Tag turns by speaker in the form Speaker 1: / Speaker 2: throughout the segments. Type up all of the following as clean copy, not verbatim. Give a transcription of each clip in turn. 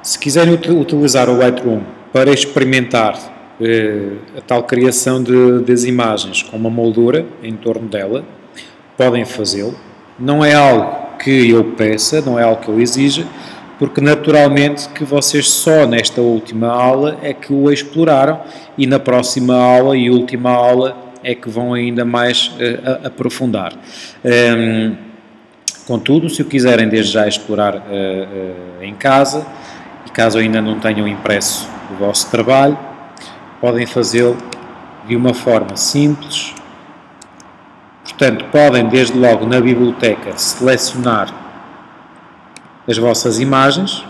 Speaker 1: Se quiserem utilizar o Lightroom para experimentar a tal criação das imagens com uma moldura em torno dela, podem fazê-lo. Não é algo que eu peça, não é algo que eu exija, porque naturalmente que vocês só nesta última aula é que o exploraram e na próxima aula e última aula é que vão ainda mais aprofundar. Contudo, se o quiserem desde já explorar em casa, e caso ainda não tenham impresso o vosso trabalho, podem fazê-lo de uma forma simples. Portanto, podem desde logo na biblioteca selecionar as vossas imagens,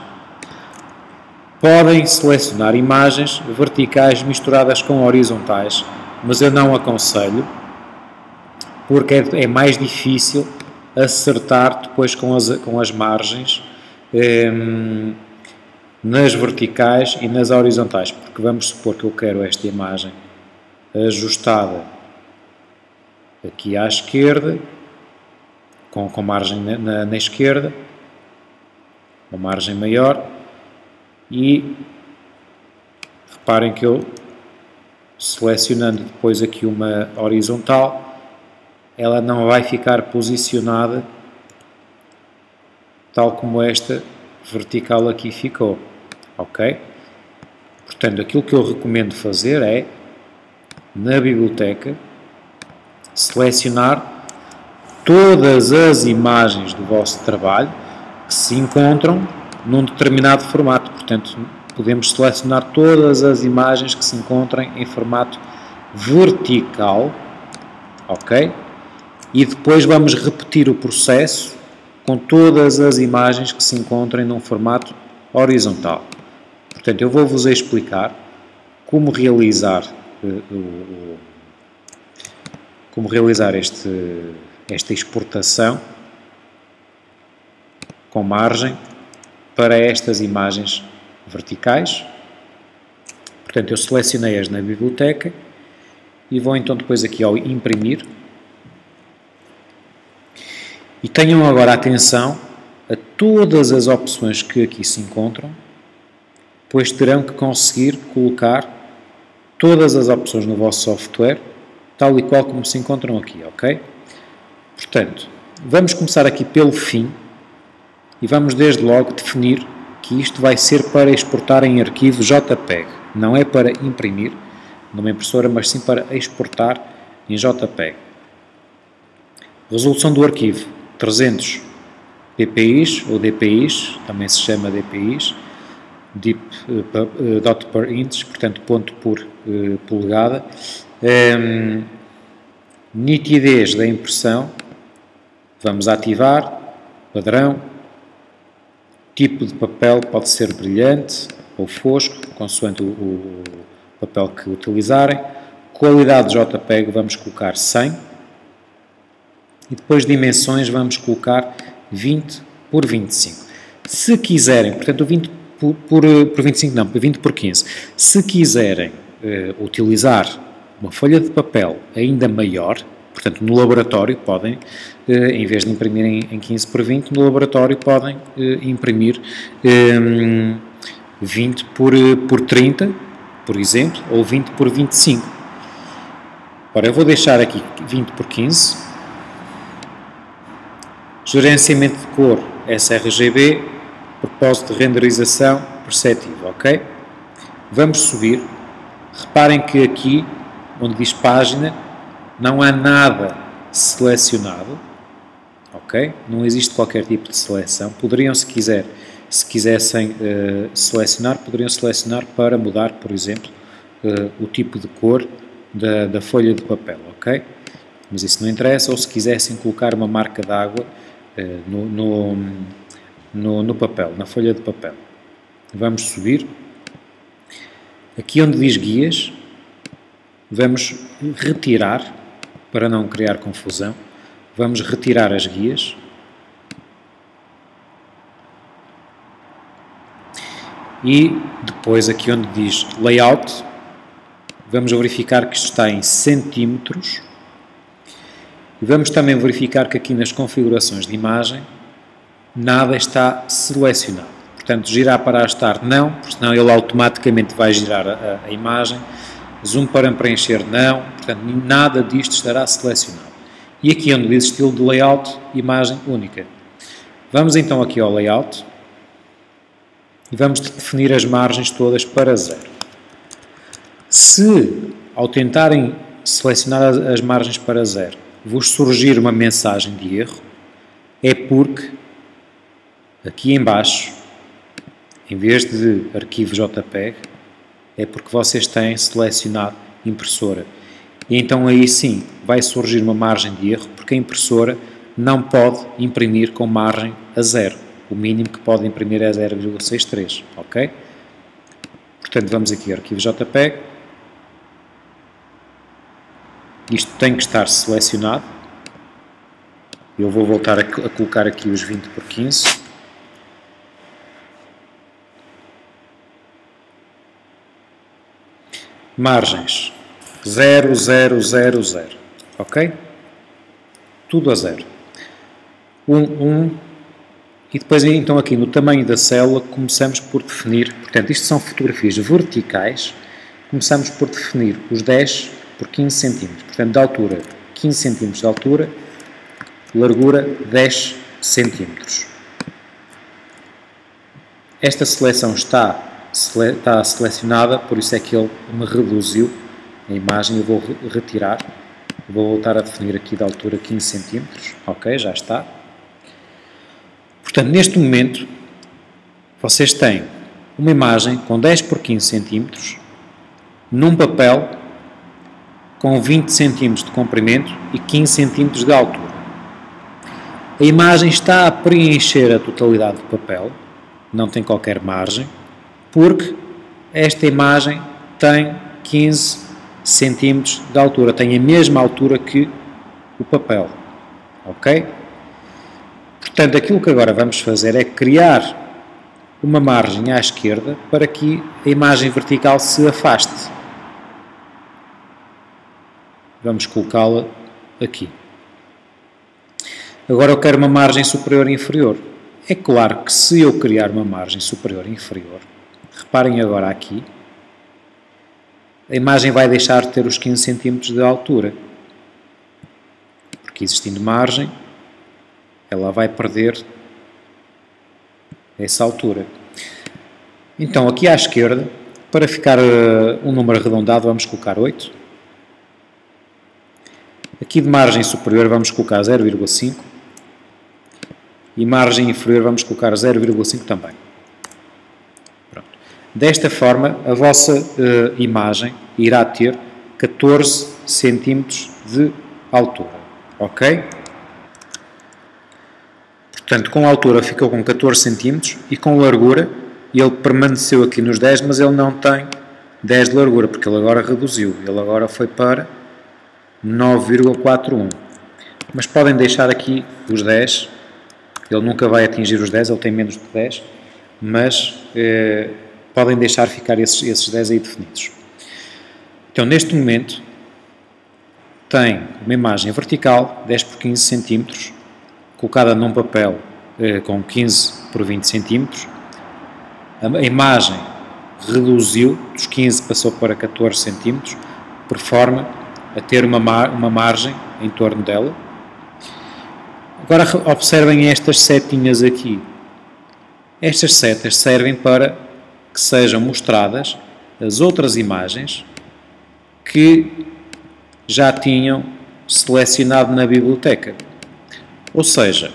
Speaker 1: podem selecionar imagens verticais misturadas com horizontais, mas eu não aconselho, porque é mais difícil acertar depois com as margens nas verticais e nas horizontais, porque vamos supor que eu quero esta imagem ajustada aqui à esquerda, com margem na esquerda, uma margem maior, e reparem que eu, selecionando depois aqui uma horizontal, ela não vai ficar posicionada tal como esta vertical aqui ficou, ok? Portanto, aquilo que eu recomendo fazer é, na biblioteca, selecionar todas as imagens do vosso trabalho que se encontram num determinado formato. Portanto, podemos selecionar todas as imagens que se encontrem em formato vertical, ok? E depois vamos repetir o processo com todas as imagens que se encontrem num formato horizontal. Portanto, eu vou-vos explicar como realizar esta exportação com margem para estas imagens verticais. Portanto, eu selecionei-as na biblioteca e vou então depois aqui ao imprimir. E tenham agora atenção a todas as opções que aqui se encontram, pois terão que conseguir colocar todas as opções no vosso software, tal e qual como se encontram aqui, ok? Portanto, vamos começar aqui pelo fim e vamos desde logo definir que isto vai ser para exportar em arquivo JPEG, não é para imprimir numa impressora, mas sim para exportar em JPEG. Resolução do arquivo 300 dpi ou dpi, também se chama dpi, dot per inch, portanto ponto por polegada. Nitidez da impressão, vamos ativar, padrão. Tipo de papel pode ser brilhante ou fosco, consoante o papel que utilizarem. Qualidade JPEG vamos colocar 100. E depois dimensões vamos colocar 20 por 25. Se quiserem, portanto o 20 por 25 não, 20 por 15. Se quiserem utilizar uma folha de papel ainda maior, portanto no laboratório podem, em vez de imprimir em 15 por 20, no laboratório podem imprimir 20 por 30, por exemplo, ou 20 por 25. Ora, eu vou deixar aqui 20 por 15. Gerenciamento de cor sRGB, propósito de renderização perceptível, ok? Vamos subir. Reparem que aqui, onde diz página, não há nada selecionado, ok? Não existe qualquer tipo de seleção. Poderiam, se quisessem selecionar, poderiam selecionar para mudar, por exemplo, o tipo de cor da folha de papel, ok? Mas isso não interessa. Ou se quisessem colocar uma marca d'água no papel, na folha de papel. Vamos subir. Aqui onde diz guias, vamos retirar, para não criar confusão, vamos retirar as guias. E depois aqui onde diz layout, vamos verificar que isto está em centímetros. E vamos também verificar que aqui nas configurações de imagem nada está selecionado. Portanto, girar para arrastar não, porque senão ele automaticamente vai girar a imagem. Zoom para preencher não, portanto, nada disto estará selecionado. E aqui onde diz estilo de layout, imagem única. Vamos então aqui ao layout e vamos definir as margens todas para 0. Se, ao tentarem selecionar as margens para 0, vos surgir uma mensagem de erro, é porque aqui em baixo, em vez de arquivo JPEG, é porque vocês têm selecionado impressora. E então aí sim vai surgir uma margem de erro, porque a impressora não pode imprimir com margem a 0. O mínimo que pode imprimir é 0,63, ok? Portanto, vamos aqui ao arquivo JPEG. Isto tem que estar selecionado. Eu vou voltar a colocar aqui os 20 por 15. Margens 0, 0, 0, 0, ok? Tudo a 0. 1, 1, e depois então aqui no tamanho da célula começamos por definir, portanto isto são fotografias verticais, começamos por definir os 10 por 15 cm, portanto de altura 15 cm de altura, largura 10 cm. Esta seleção está selecionada, por isso é que ele me reduziu a imagem. Eu vou retirar, vou voltar a definir aqui da altura 15 cm, ok, já está. Portanto, neste momento, vocês têm uma imagem com 10 por 15 cm, num papel com 20 cm de comprimento e 15 cm de altura. A imagem está a preencher a totalidade do papel, não tem qualquer margem, porque esta imagem tem 15 cm de altura, tem a mesma altura que o papel, ok? Portanto, aquilo que agora vamos fazer é criar uma margem à esquerda para que a imagem vertical se afaste. Vamos colocá-la aqui. Agora eu quero uma margem superior e inferior. É claro que se eu criar uma margem superior e inferior, reparem agora aqui, a imagem vai deixar de ter os 15 cm de altura, porque existindo margem, ela vai perder essa altura. Então aqui à esquerda, para ficar um número arredondado, vamos colocar 8. Aqui de margem superior vamos colocar 0,5 e margem inferior vamos colocar 0,5 também. Desta forma, a vossa imagem irá ter 14 cm de altura, ok? Portanto, com a altura ficou com 14 cm e com largura, ele permaneceu aqui nos 10, mas ele não tem 10 de largura, porque ele agora reduziu, ele agora foi para 9,41. Mas podem deixar aqui os 10, ele nunca vai atingir os 10, ele tem menos de 10, mas podem deixar ficar esses 10 aí definidos. Então, neste momento, tem uma imagem vertical, 10 por 15 cm, colocada num papel com 15 por 20 cm. A imagem reduziu, dos 15 passou para 14 cm, por forma a ter uma margem em torno dela. Agora observem estas setinhas aqui. Estas setas servem para que sejam mostradas as outras imagens que já tinham selecionado na biblioteca. Ou seja,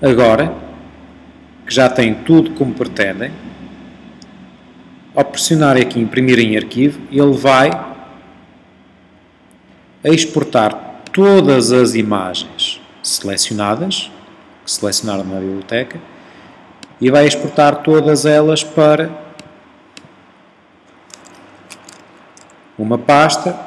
Speaker 1: agora que já têm tudo como pretendem, ao pressionar aqui imprimir em arquivo, ele vai exportar todas as imagens selecionadas, que selecionaram na biblioteca, e vai exportar todas elas para uma pasta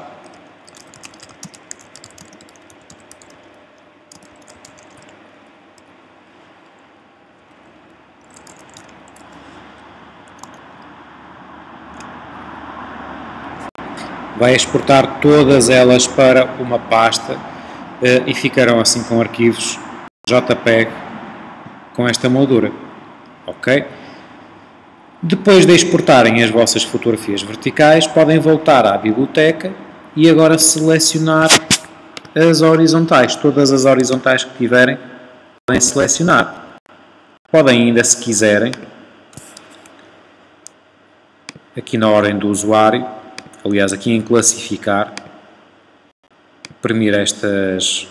Speaker 1: e ficarão assim com arquivos JPEG com esta moldura. ok? Depois de exportarem as vossas fotografias verticais, podem voltar à biblioteca e agora selecionar as horizontais. Todas as horizontais que tiverem, podem selecionar. Podem ainda, se quiserem, aqui na ordem do usuário, aliás, aqui em classificar, imprimir estas...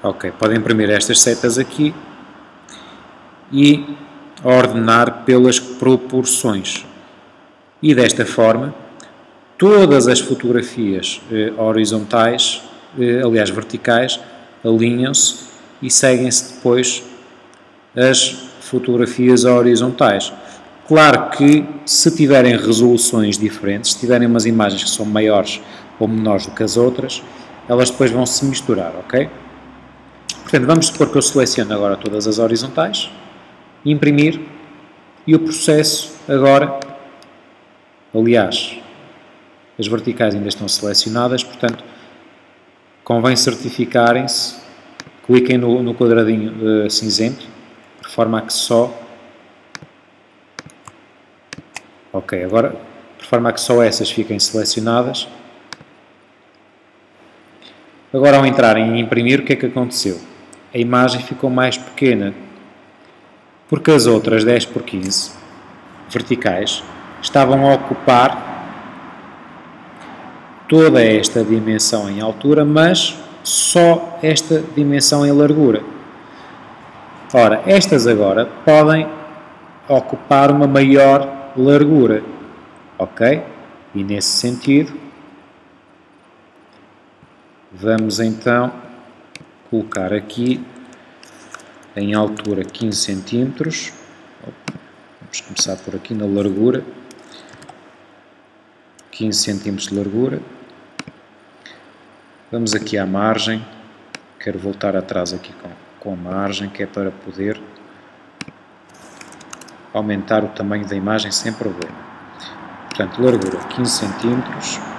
Speaker 1: Ok, podem imprimir estas setas aqui e ordenar pelas proporções. E desta forma, todas as fotografias horizontais, aliás verticais, alinham-se e seguem-se depois as fotografias horizontais. Claro que se tiverem resoluções diferentes, se tiverem umas imagens que são maiores ou menores do que as outras, elas depois vão se misturar, ok? Portanto, vamos supor que eu seleciono agora todas as horizontais, imprimir, e o processo agora, aliás, as verticais ainda estão selecionadas, portanto, convém certificarem-se, cliquem no quadradinho cinzento, de forma a que só... Ok, agora, de forma a que só essas fiquem selecionadas. Agora, ao entrarem em imprimir, o que é que aconteceu? A imagem ficou mais pequena, porque as outras 10x15 verticais estavam a ocupar toda esta dimensão em altura, mas só esta dimensão em largura. Ora, estas agora podem ocupar uma maior largura, ok? E nesse sentido, vamos então colocar aqui em altura 15 cm, vamos começar por aqui na largura, 15 cm de largura, vamos aqui à margem, quero voltar atrás aqui com a margem, que é para poder aumentar o tamanho da imagem sem problema. Portanto, largura 15 cm,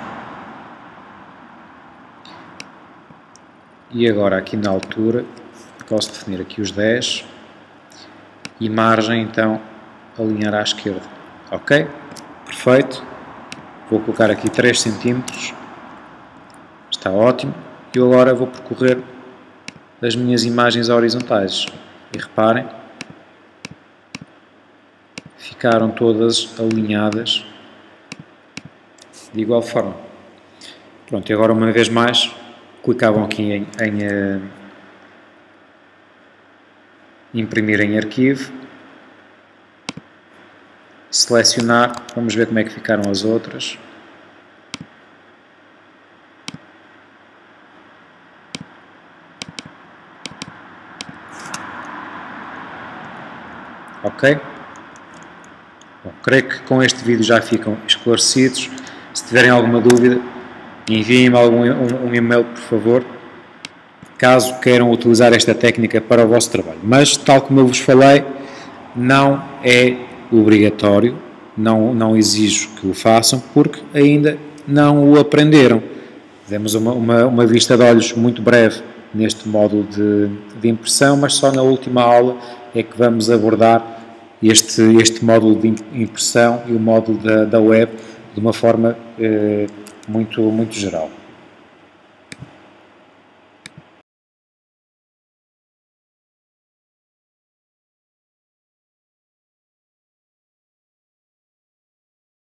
Speaker 1: e agora aqui na altura posso definir aqui os 10 e margem então alinhar à esquerda, ok? Perfeito, vou colocar aqui 3 cm, está ótimo, e eu agora vou percorrer as minhas imagens horizontais e reparem, ficaram todas alinhadas de igual forma. Pronto, e agora uma vez mais clicavam aqui em imprimir em arquivo, selecionar, vamos ver como é que ficaram as outras. Ok? Bom, creio que com este vídeo já ficam esclarecidos. Se tiverem alguma dúvida, enviem-me um e-mail, por favor, caso queiram utilizar esta técnica para o vosso trabalho. Mas, tal como eu vos falei, não é obrigatório, não exijo que o façam, porque ainda não o aprenderam. Demos uma vista de olhos muito breve neste módulo de impressão, mas só na última aula é que vamos abordar este módulo de impressão e o módulo da web de uma forma muito geral.